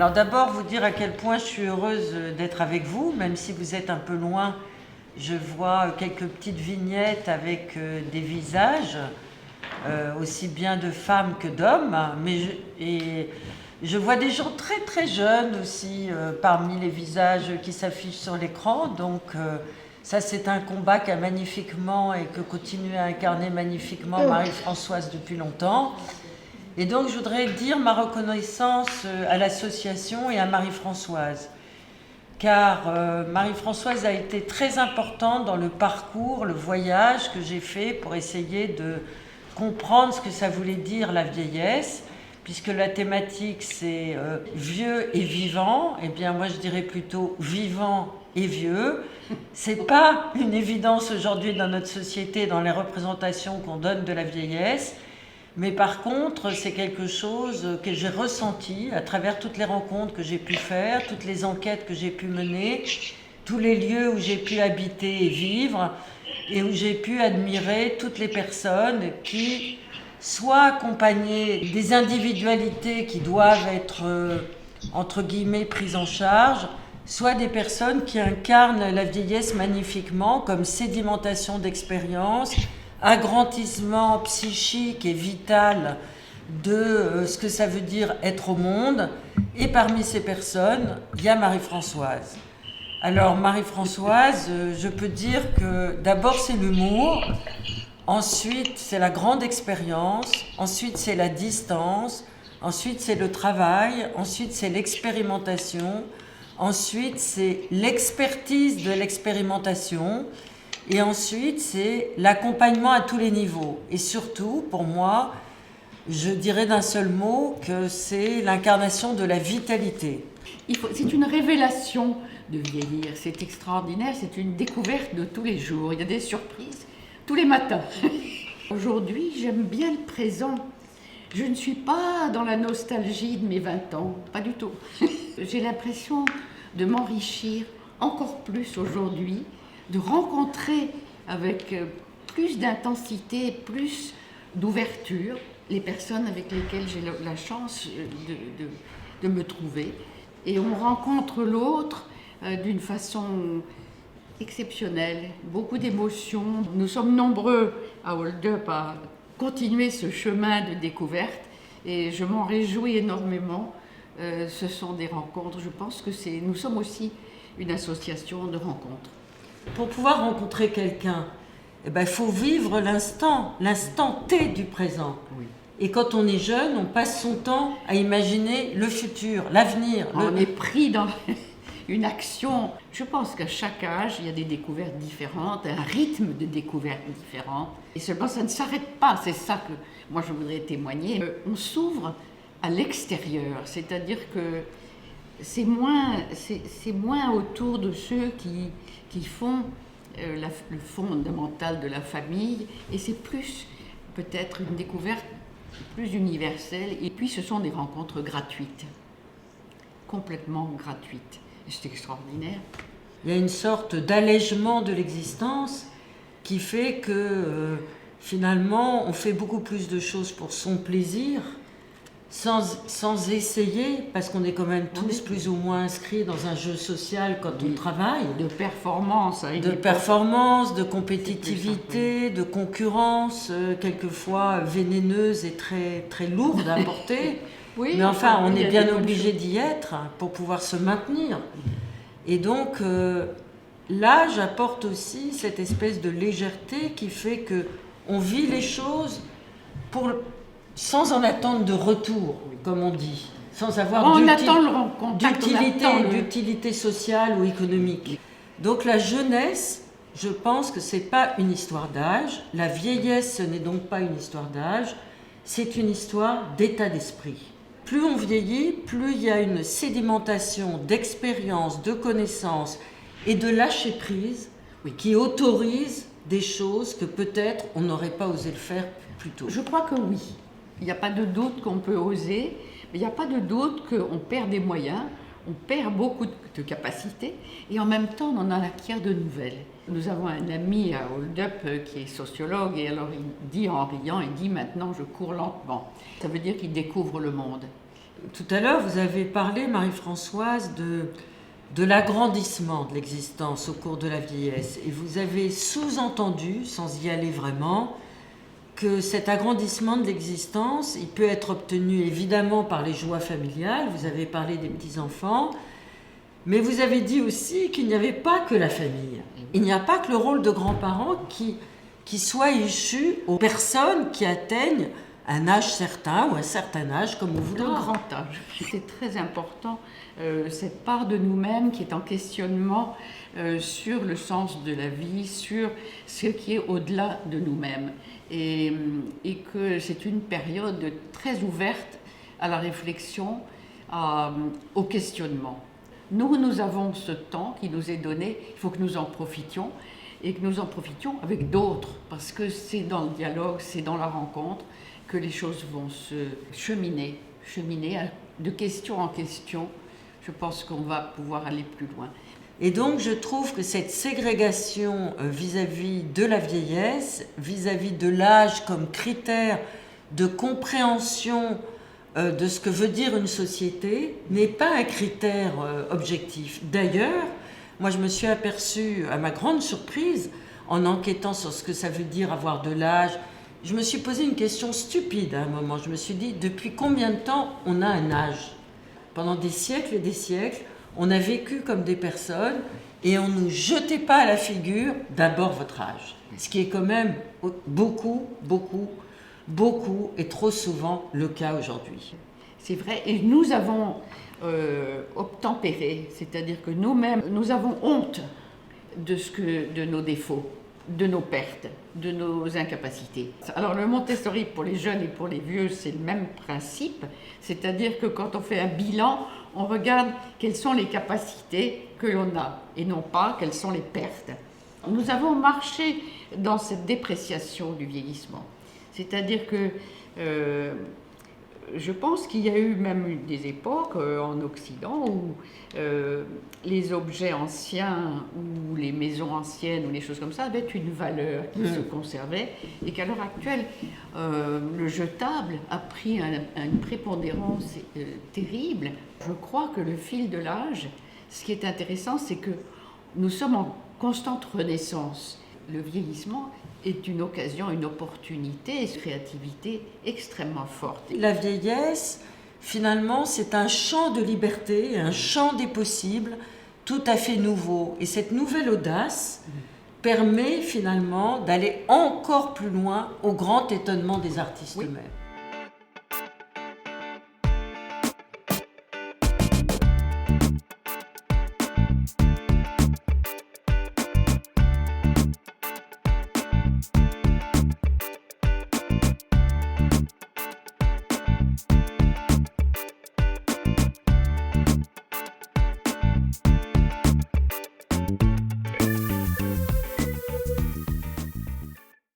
Alors d'abord, vous dire à quel point je suis heureuse d'être avec vous, même si vous êtes un peu loin. Je vois quelques petites vignettes avec des visages, aussi bien de femmes que d'hommes, et je vois des gens très très jeunes aussi parmi les visages qui s'affichent sur l'écran. Donc ça, c'est un combat qu'a magnifiquement et que continue à incarner magnifiquement Marie-Françoise depuis longtemps. Et donc je voudrais dire ma reconnaissance à l'association et à Marie-Françoise. Car Marie-Françoise a été très importante dans le parcours, le voyage que j'ai fait pour essayer de comprendre ce que ça voulait dire la vieillesse, puisque la thématique c'est vieux et vivant. Eh bien moi je dirais plutôt vivant et vieux. C'est pas une évidence aujourd'hui dans notre société, dans les représentations qu'on donne de la vieillesse. Mais par contre, c'est quelque chose que j'ai ressenti à travers toutes les rencontres que j'ai pu faire, toutes les enquêtes que j'ai pu mener, tous les lieux où j'ai pu habiter et vivre, et où j'ai pu admirer toutes les personnes qui, soit accompagnées des individualités qui doivent être, entre guillemets, prises en charge, soit des personnes qui incarnent la vieillesse magnifiquement comme sédimentation d'expérience, agrandissement psychique et vital de ce que ça veut dire être au monde. Et parmi ces personnes, il y a Marie-Françoise. Alors Marie-Françoise, je peux dire que d'abord c'est l'humour, ensuite c'est la grande expérience, ensuite c'est la distance, ensuite c'est le travail, ensuite c'est l'expérimentation, ensuite c'est l'expertise de l'expérimentation. Et ensuite, c'est l'accompagnement à tous les niveaux. Et surtout, pour moi, je dirais d'un seul mot que c'est l'incarnation de la vitalité. C'est une révélation de vieillir. C'est extraordinaire. C'est une découverte de tous les jours. Il y a des surprises tous les matins. Aujourd'hui, j'aime bien le présent. Je ne suis pas dans la nostalgie de mes 20 ans. Pas du tout. J'ai l'impression de m'enrichir encore plus aujourd'hui, de rencontrer avec plus d'intensité, plus d'ouverture les personnes avec lesquelles j'ai la chance de me trouver. Et on rencontre l'autre d'une façon exceptionnelle, beaucoup d'émotions. Nous sommes nombreux à Hold Up à continuer ce chemin de découverte et je m'en réjouis énormément. Ce sont des rencontres, je pense que nous sommes aussi une association de rencontres. Pour pouvoir rencontrer quelqu'un, il faut vivre l'instant T du présent. Oui. Et quand on est jeune, on passe son temps à imaginer le futur, l'avenir. On est pris dans une action. Je pense qu'à chaque âge, il y a des découvertes différentes, un rythme de découverte différent. Et seulement, ça ne s'arrête pas. C'est ça que moi, je voudrais témoigner. On s'ouvre à l'extérieur, c'est-à-dire que c'est moins autour de ceux qui font le fondamental de la famille, et c'est plus peut-être une découverte plus universelle. Et puis ce sont des rencontres gratuites, complètement gratuites. Et c'est extraordinaire. Il y a une sorte d'allègement de l'existence qui fait que finalement on fait beaucoup plus de choses pour son plaisir, sans essayer, parce qu'on est quand même tous plus ou moins inscrits dans un jeu social quand on travaille. De performance. De performance, de compétitivité, de concurrence, quelquefois vénéneuse et très, très lourde à porter. Oui, mais enfin, on est bien obligé d'y être pour pouvoir se maintenir. Et donc, l'âge apporte aussi cette espèce de légèreté qui fait qu'on vit les choses sans en attendre de retour, comme on dit, sans avoir d'utilité sociale ou économique. Donc la jeunesse, je pense que ce n'est pas une histoire d'âge, la vieillesse, ce n'est donc pas une histoire d'âge, c'est une histoire d'état d'esprit. Plus on vieillit, plus il y a une sédimentation d'expérience, de connaissances et de lâcher prise qui autorise des choses que peut-être on n'aurait pas osé le faire plus tôt. Je crois que oui. Il n'y a pas de doute qu'on peut oser, mais il n'y a pas de doute qu'on perd des moyens, on perd beaucoup de capacités et en même temps on en acquiert de nouvelles. Nous avons un ami à Hold Up qui est sociologue et alors il dit en riant, il dit maintenant je cours lentement. Ça veut dire qu'il découvre le monde. Tout à l'heure, vous avez parlé, Marie-Françoise, de l'agrandissement de l'existence au cours de la vieillesse. Et vous avez sous-entendu, sans y aller vraiment, que cet agrandissement de l'existence, il peut être obtenu évidemment par les joies familiales. Vous avez parlé des petits-enfants, mais vous avez dit aussi qu'il n'y avait pas que la famille. Il n'y a pas que le rôle de grands-parents qui soit issu aux personnes qui atteignent un âge certain ou un certain âge, comme on voudra. Le grand âge. C'est très important, cette part de nous-mêmes qui est en questionnement sur le sens de la vie, sur ce qui est au-delà de nous-mêmes. Et que c'est une période très ouverte à la réflexion, au questionnement. Nous avons ce temps qui nous est donné, il faut que nous en profitions, et que nous en profitions avec d'autres, parce que c'est dans le dialogue, c'est dans la rencontre que les choses vont se cheminer de question en question. Je pense qu'on va pouvoir aller plus loin. Et donc, je trouve que cette ségrégation vis-à-vis de la vieillesse, vis-à-vis de l'âge comme critère de compréhension de ce que veut dire une société, n'est pas un critère objectif. D'ailleurs, moi, je me suis aperçue, à ma grande surprise, en enquêtant sur ce que ça veut dire avoir de l'âge, je me suis posé une question stupide à un moment. Je me suis dit, depuis combien de temps on a un âge ? Pendant des siècles et des siècles, on a vécu comme des personnes et on ne nous jetait pas à la figure d'abord votre âge. Ce qui est quand même beaucoup et trop souvent le cas aujourd'hui. C'est vrai, et nous avons obtempéré, c'est-à-dire que nous-mêmes, nous avons honte de nos défauts, de nos pertes, de nos incapacités. Alors le Montessori pour les jeunes et pour les vieux, c'est le même principe, c'est-à-dire que quand on fait un bilan, on regarde quelles sont les capacités que l'on a et non pas quelles sont les pertes. Nous avons marché dans cette dépréciation du vieillissement, c'est-à-dire que je pense qu'il y a eu même des époques en Occident où les objets anciens ou les maisons anciennes ou les choses comme ça avaient une valeur qui se conservait et qu'à l'heure actuelle, le jetable a pris une prépondérance terrible. Je crois que le fil de l'âge, ce qui est intéressant, c'est que nous sommes en constante renaissance. Le vieillissement est une occasion, une opportunité, une créativité extrêmement forte. La vieillesse, finalement, c'est un champ de liberté, un champ des possibles tout à fait nouveau. Et cette nouvelle audace permet finalement d'aller encore plus loin au grand étonnement des artistes eux-mêmes.